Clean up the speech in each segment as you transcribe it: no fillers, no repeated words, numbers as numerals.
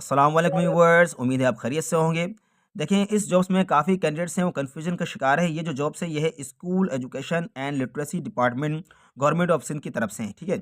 अस्सलाम वालेकुम व्यूअर्स, उम्मीद है आप खैरियत से होंगे। देखें, इस जॉब्स में काफ़ी कैंडिडेट्स हैं वो कन्फ्यूजन का शिकार है। ये जो जॉब्स है ये है school education and literacy department, government of Sindh की तरफ से है, ठीक है।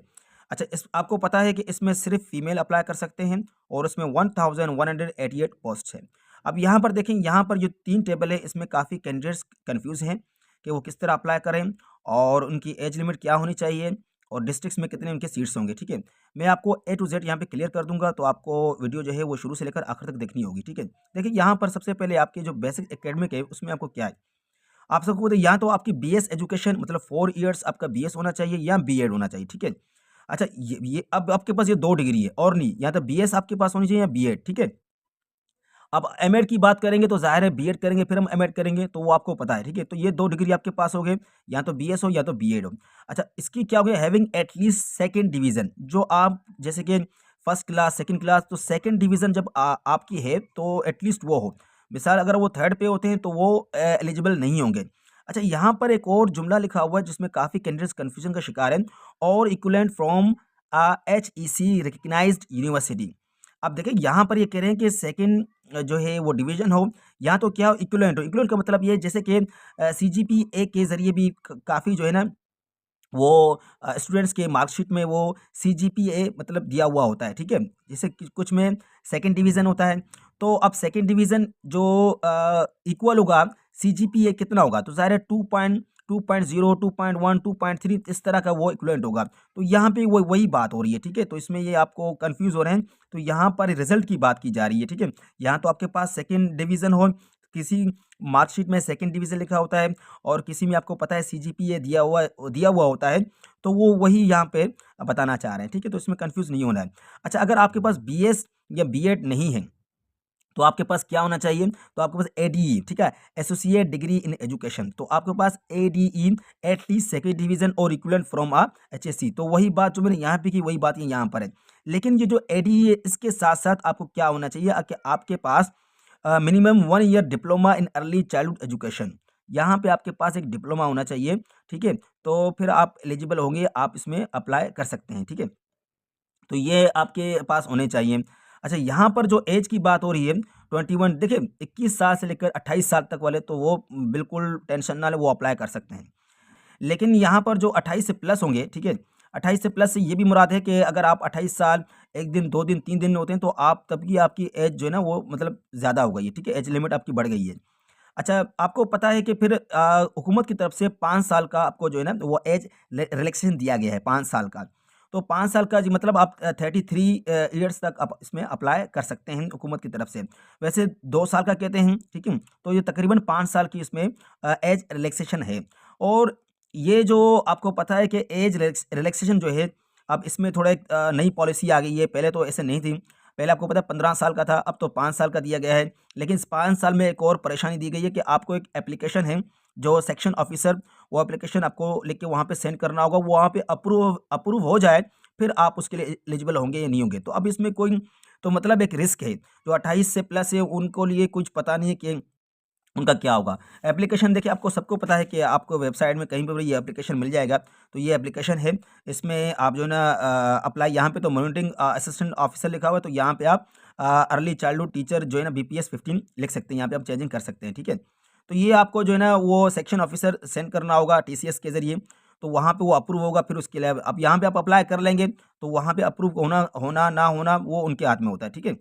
अच्छा, इस आपको पता है कि इसमें सिर्फ फीमेल अप्लाई कर सकते हैं और उसमें 1188 पोस्ट है। अब यहाँ पर देखें, यहाँ पर जो 3 टेबल है इसमें काफ़ी कैंडिडेट्स कन्फ्यूज़ हैं कि वो किस तरह अप्लाई करें और उनकी एज लिमिट क्या होनी चाहिए और डिस्ट्रिक्ट्स में कितने उनके सीट्स होंगे, ठीक है। मैं आपको ए टू ज़ेड यहाँ पे क्लियर कर दूँगा, तो आपको वीडियो जो है वो शुरू से लेकर आखिर तक देखनी होगी, ठीक है। देखिए, यहाँ पर सबसे पहले आपकी जो बेसिक एकेडमिक है उसमें आपको क्या है, आप सबको बताइए, या तो आपकी बीएस एजुकेशन मतलब 4 इयर्स आपका बीएस होना चाहिए या बीएड होना चाहिए, ठीक है। अच्छा, ये अब आपके पास ये 2 डिग्री है और नहीं, या तो बीएस आपके पास होनी चाहिए या बीएड, ठीक है। अब एमएड की बात करेंगे तो ज़ाहिर है बीएड करेंगे फिर हम एमएड करेंगे, तो वो आपको पता है, ठीक है। तो ये 2 डिग्री आपके पास हो गए, या तो बीएस हो या तो बीएड हो। अच्छा, इसकी क्या हो गया, having eight least second division, जो आप जैसे कि फर्स्ट क्लास, सेकंड क्लास, तो सेकंड डिवीज़न जब आपकी है तो एट लीस्ट वो हो। मिसाल अगर वो थर्ड पे होते हैं तो वो एलिजिबल नहीं होंगे। अच्छा, यहाँ पर एक और जुमला लिखा हुआ है जिसमें काफ़ी कैंडिडेट्स कन्फ्यूजन का शिकार हैं, और equivalent from HEC recognised university. अब देखिए, यहाँ पर ये कह रहे हैं कि सेकंड जो है वो डिवीज़न हो, या तो क्या हो, इक्विवेलेंट हो। इक्विवेलेंट का मतलब ये है जैसे कि सीजीपीए के ज़रिए भी क काफ़ी जो है ना वो स्टूडेंट्स के मार्कशीट में वो सीजीपीए मतलब दिया हुआ होता है, ठीक है? जैसे कि कुछ में सेकंड डिवीज़न होता है, तो अब सेकंड डिवीज़न जो इक्वल होगा, सीजीपीए कितना होगा? तो ज़ाहिर है 2.0, 2.1, 2.3 इस तरह का वो इक्विवेलेंट होगा। तो यहाँ पे वो वही बात हो रही है, ठीक है? तो इसमें ये आपको कन्फ्यूज़ हो रहे हैं, तो यहाँ पर रिज़ल्ट की बात की जा रही है, ठीक है? यहाँ तो आपके पास सेकंड डिवीज़न हो, किसी मार्कशीट में सेकंड डिवीज़न लिखा होता है और किसी में आपको पता है सीजीपीए दिया हुआ होता है, तो वो वही यहाँ पे बताना चाह रहे हैं, ठीक है? तो इसमें कन्फ्यूज़ नहीं होना है। अच्छा, अगर आपके पास बीएस या बीएड नहीं है, तो आपके पास क्या होना चाहिए? तो आपके पास एडीई, ठीक है? एसोसिएट डिग्री इन एजुकेशन, तो आपके पास ADE at least second division और इक्विवेलेंट फ्रॉम एचएससी, तो वही बात जो मैंने यहाँ पे की वही बात ये यहाँ पर है। लेकिन ये जो एडीई है इसके साथ-साथ आपको क्या होना चाहिए कि आपके पास minimum 1 year diploma in early childhood education, यहाँ पे आपके पास एक डिप्लोमा होना चाहिए, ठीक है? तो फिर आप एलिजिबल होंगे, आप इसमें अप्लाई कर सकते हैं, ठीक है? तो ये आपके पास होने चाहिए। अच्छा, यहाँ पर जो ऐज की बात हो रही है 21, देखिए 21 साल से लेकर 28 साल तक वाले तो वो बिल्कुल टेंशन ना लें, वो अप्लाई कर सकते हैं। लेकिन यहाँ पर जो 28 से प्लस होंगे, ठीक है? 28 से प्लस से ये भी मुराद है कि अगर आप 28 साल 1 दिन, 2 दिन, 3 दिन होते हैं तो आप तब की आपकी एज जो है ना वो मतलब ज़्यादा हो गई है, ठीक है? एज लिमिट आपकी बढ़ गई है। अच्छा, आपको पता है कि फिर हुकूमत की तरफ से 5 साल का आपको जो है ना वो एज रिलैक्सेशन दिया गया है, 5 साल का। तो 5 साल का जी मतलब आप 33 इयर्स तक आप इसमें अप्लाई कर सकते हैं हुकूमत की तरफ से। वैसे 2 साल का कहते हैं, ठीक है? तो ये तकरीबन 5 साल की इसमें एज रिलैक्सेशन है। और ये जो आपको पता है कि एज रिलैक्सेशन जो है, अब इसमें थोड़ा एक नई पॉलिसी आ गई है, पहले तो ऐसे नहीं थी। पहले आपको पता है 15 साल का था, अब तो 5 साल का दिया गया है। लेकिन इस 5 साल में एक और परेशानी दी गई है कि आपको एक एप्लीकेशन है, जो सेक्शन ऑफिसर वो एप्लीकेशन आपको लिख के वहाँ पे सेंड करना होगा, वो वहाँ पे अप्रूव अप्रूव हो जाए, फिर आप उसके लिए एलिजिबल होंगे या नहीं होंगे। तो अब इसमें कोई तो मतलब एक रिस्क है, जो 28 से प्लस है उनको लिए कुछ पता नहीं है कि उनका क्या होगा। एप्लीकेशन देखिए, आपको सबको पता है कि आपको वेबसाइट में कहीं पे भी ये एप्लीकेशन मिल जाएगा। तो ये एप्लीकेशन है, इसमें आप जो है ना अप्लाई, यहाँ पे तो मॉनिटरिंग असिस्टेंट ऑफिसर लिखा हुआ है, तो यहाँ पे आप अर्ली चाइल्डहुड टीचर जो है ना बीपीएस 15 लिख सकते हैं, यहाँ पे आप चेंजिंग कर सकते हैं, ठीक है। तो ये आपको जो है ना वो सेक्शन ऑफिसर सेंड करना होगा टीसीएस के ज़रिए, तो वहाँ पे वो अप्रूव होगा, फिर उसके लिए अब यहाँ पे आप अप्लाई कर लेंगे, तो वहाँ पे अप्रूव होना होना ना होना वो उनके हाथ में होता है, ठीक है।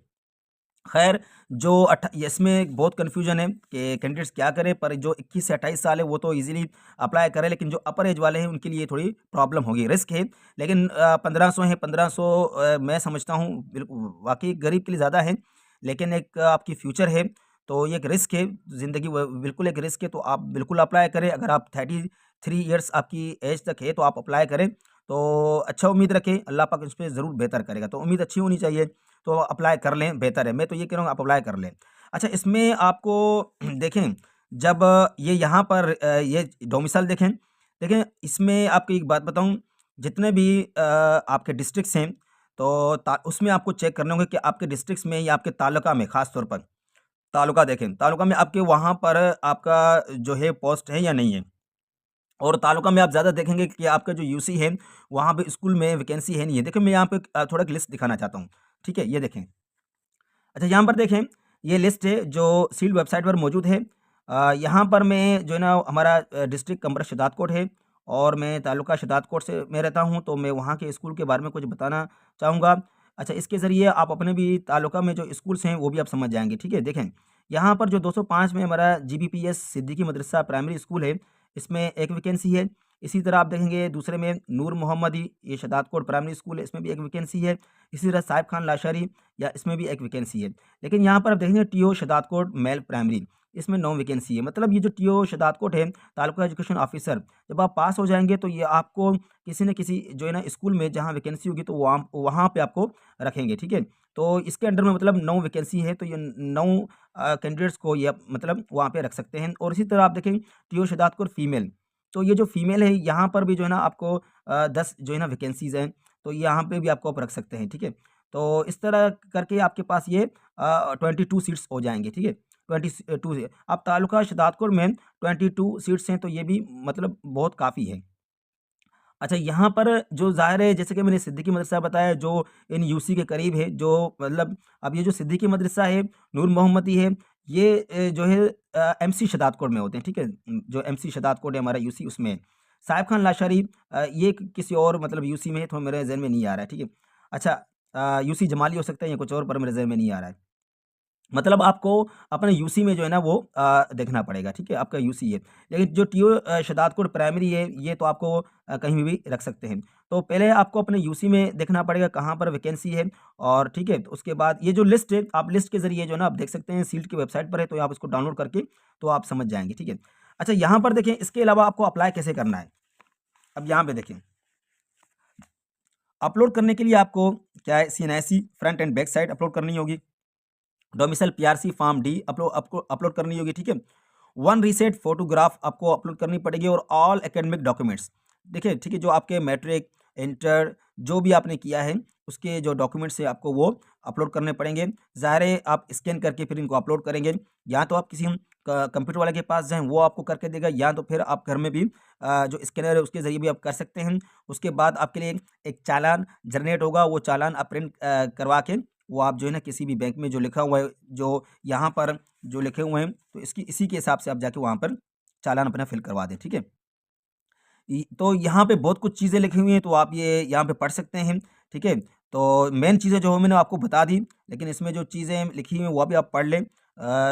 खैर, जो इसमें बहुत कन्फ्यूजन है कि कैंडिडेट्स क्या करें, पर जो 21 से 28 साल है वो तो ईज़िली अप्लाई करें, लेकिन जो अपर एज वाले हैं उनके लिए थोड़ी प्रॉब्लम होगी, रिस्क है। लेकिन 1500 है, 1500 मैं समझता हूँ बिल्कुल वाक़ई गरीब के लिए ज़्यादा है, लेकिन एक आपकी फ्यूचर है, तो ये एक रिस्क है, ज़िंदगी व बिल्कुल एक रिस्क है, तो आप बिल्कुल अप्लाई करें। अगर आप 33 इयर्स आपकी एज तक है तो आप अप्लाई करें, तो अच्छा उम्मीद रखें, अल्लाह पाक इस पे ज़रूर बेहतर करेगा, तो उम्मीद अच्छी होनी चाहिए। तो अप्लाई कर लें, बेहतर है। मैं तो ये कह रहा हूँ आप अप्लाई कर लें। अच्छा, इसमें आपको देखें, जब ये यहाँ पर ये डोमिसाइल देखें, देखें इसमें आपको एक बात बताऊँ, जितने भी आपके डिस्ट्रिक्ट्स हैं, तो ता उसमें आपको चेक करने होंगे कि आपके डिस्ट्रिक्ट्स में या आपके तालुका में, ख़ास तौर पर तालुका देखें, तालुका में आपके वहाँ पर आपका जो है पोस्ट है या नहीं है। और तालुका में आप ज़्यादा देखेंगे कि आपका जो यूसी है, वहाँ पे स्कूल में वैकेंसी है नहीं है। देखिए, मैं यहाँ पे थोड़ा एक लिस्ट दिखाना चाहता हूँ, ठीक है? ये देखें। अच्छा, यहाँ पर देखें, ये लिस्ट है जो सील्ड वेबसाइट पर मौजूद है। यहाँ पर मैं जो है ना, हमारा डिस्ट्रिक्ट कमरा शहदादकोट है और मैं तालुका शहदादकोट से मैं रहता हूँ, तो मैं वहाँ के स्कूल के बारे में कुछ बताना चाहूँगा। अच्छा, इसके ज़रिए आप अपने भी तालुका में जो स्कूल्स हैं वो भी आप समझ जाएँगे, ठीक है? देखें, यहाँ पर जो 205 में हमारा जीबीपीएस सिद्दीकी मदरसा प्राइमरी स्कूल है, इसमें एक वैकेंसी है। इसी तरह आप देखेंगे दूसरे में नूर मोहम्मदी, ये शहदादकोट प्राइमरी स्कूल है, इसमें भी एक वैकेंसी है। इसी तरह साहिब खान लाशारी, या इसमें भी एक वैकेंसी है। लेकिन यहाँ पर आप देखेंगे टीओ शहदादकोट मेल प्राइमरी, इसमें 9 वैकेंसी है। मतलब ये जो टीओ शहदादकोट है, तालुका एजुकेशन ऑफिसर, जब आप पास हो जाएँगे तो ये आपको किसी न किसी जो है ना स्कूल में जहाँ वैकेंसी होगी तो वहाँ वहाँ पे आपको रखेंगे, ठीक है? तो इसके अंडर में मतलब 9 वैकेंसी है, तो ये 9 कैंडिडेट्स को ये आप मतलब वहाँ पे रख सकते हैं। और इसी तरह आप देखें टीओ शहदादकोट फीमेल, तो ये जो फीमेल है यहाँ पर भी जो है ना आपको 10 जो है ना वैकेंसीज़ हैं, तो यहाँ पे भी आपको आप रख सकते हैं, ठीक है? तो इस तरह करके आपके पास ये 22 सीट्स हो जाएँगे, ठीक है? 22 से अब तालुका शहदादकोट में 22 सीट्स हैं, तो ये भी मतलब बहुत काफ़ी है। अच्छा, यहाँ पर जो ज़ाहिर है, जैसे कि मैंने सिद्दीकी मदरसा बताया जो इन यूसी के करीब है, जो मतलब अब ये जो सिद्दीकी मदरसा है, नूर मोहम्मदी है, ये जो है एमसी शहदादकोट में होते हैं, ठीक है? जो एमसी शहदादकोट है हमारा यूसी, उसमें है। साहिब खान लाशारी ये किसी और मतलब यूसी में है, तो मेरे ज़हन में नहीं आ रहा है, ठीक है? अच्छा, यूसी जमाली हो सकता है या कुछ और, पर मेरे ज़हन में नहीं आ रहा है। मतलब आपको अपने यूसी में जो है ना वो देखना पड़ेगा, ठीक है? आपका यूसी है। लेकिन जो टीओ शहदादकोट प्राइमरी है, ये तो आपको कहीं भी रख सकते हैं। तो पहले आपको अपने यूसी में देखना पड़ेगा कहाँ पर वैकेंसी है, और ठीक है? तो उसके बाद ये जो लिस्ट है, आप लिस्ट के ज़रिए जो है ना आप देख सकते हैं, सील्ड की वेबसाइट पर है, तो आप इसको डाउनलोड करके तो आप समझ जाएँगे, ठीक है? अच्छा, यहाँ पर देखें, इसके अलावा आपको अप्लाई कैसे करना है? अब यहाँ पे देखें, अपलोड करने के लिए आपको क्या है, CNIC front end back side upload करनी होगी। Domicile PRC form D upload करनी होगी, ठीक है? वन रीसेट फोटोग्राफ आपको अपलोड करनी पड़ेगी, और ऑल एकेडमिक डॉक्यूमेंट्स, देखिए, ठीक है, जो आपके मैट्रिक, इंटर जो भी आपने किया है, उसके जो डॉक्यूमेंट्स है आपको वो अपलोड करने पड़ेंगे। ज़ाहिर है आप स्कैन करके फिर इनको अपलोड करेंगे, या तो आप किसी कंप्यूटर वाले के पास जाएँ, वो आपको करके देगा, या तो फिर आप घर में भी जो स्कैनर है उसके ज़रिए भी आप कर सकते हैं। उसके बाद आपके लिए एक चालान जनरेट होगा, वो चालान आप प्रिंट करवा के वो आप जो है ना किसी भी बैंक में जो लिखा हुआ है, जो यहाँ पर जो लिखे हुए हैं, तो इसकी इसी के हिसाब से आप जाके वहाँ पर चालान अपना फिल करवा दें, ठीक है? तो यहाँ पे बहुत कुछ चीज़ें लिखी हुई हैं, तो आप ये यहाँ पे पढ़ सकते हैं, ठीक है? तो मेन चीज़ें जो मैंने आपको बता दी, लेकिन इसमें जो चीज़ें लिखी हुई हैं वो भी आप पढ़ लें,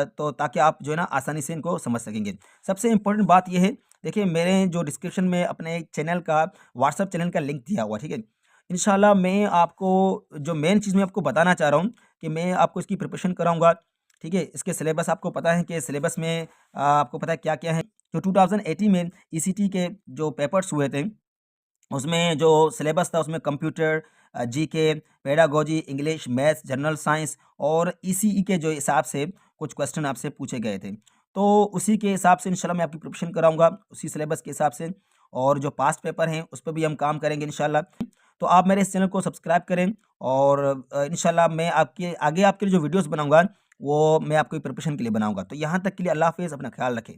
तो ताकि आप जो है ना आसानी से इनको समझ सकेंगे। सबसे इम्पोर्टेंट बात ये है, देखिए, मेरे जो डिस्क्रिप्शन में अपने चैनल का, व्हाट्सएप चैनल का लिंक दिया हुआ है, ठीक है? इंशाल्लाह मैं आपको जो मेन चीज़ मैं आपको बताना चाह रहा हूँ कि मैं आपको इसकी प्रिपरेशन कराऊँगा, ठीक है? इसके सिलेबस आपको पता है कि सिलेबस में आपको पता है क्या-क्या है। जो 2018 में ईसीटी के जो पेपर्स हुए थे, उसमें जो सिलेबस था उसमें computer, GK, pedagogy, English, maths, general science और ईसीई के जो हिसाब से कुछ क्वेश्चन आपसे पूछे गए थे। तो उसी के हिसाब से इंशाल्लाह मैं आपकी प्रिपरेशन कराऊँगा, उसी सिलेबस के हिसाब से, और जो पास्ट पेपर हैं उस पे भी हम काम करेंगे इंशाल्लाह। तो आप मेरे इस चैनल को सब्सक्राइब करें, और इंशाल्लाह मैं आपके आगे आपके लिए जो वीडियोज़ बनाऊँगा, वो मैं आपकी प्रिपरेशन के लिए बनाऊँगा। तो यहाँ तक के लिए अल्लाह हाफ़िज़, अपना ख़्याल रखें।